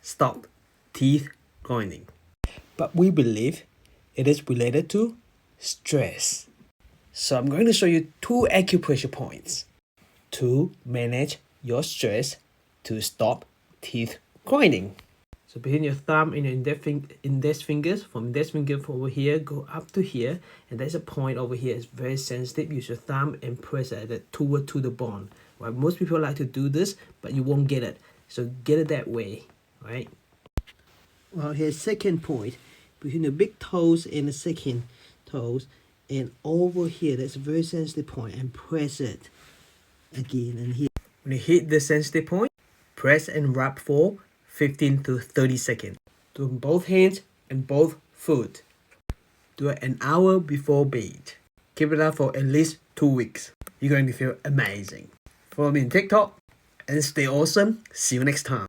stop teeth grinding. But we believe it is related to stress. So I'm going to show you 2 acupressure points to manage your stress to stop teeth grinding. So between your thumb and your index fingers, from index finger over here, go up to here, and there's a point over here. It's very sensitive. Use your thumb and press it toward to the bone. Right? Most people like to do this, but you won't get it. So get it that way, right? Well, here's second point. Between the big toes and the second toes, and over here, that's a very sensitive point, and press it again and here. When you hit the sensitive point, press and rub for 15 to 30 seconds. Do both hands and both foot. Do it an hour before bed. Keep it up for at least 2 weeks. You're going to feel amazing. Follow me on TikTok and stay awesome. See you next time.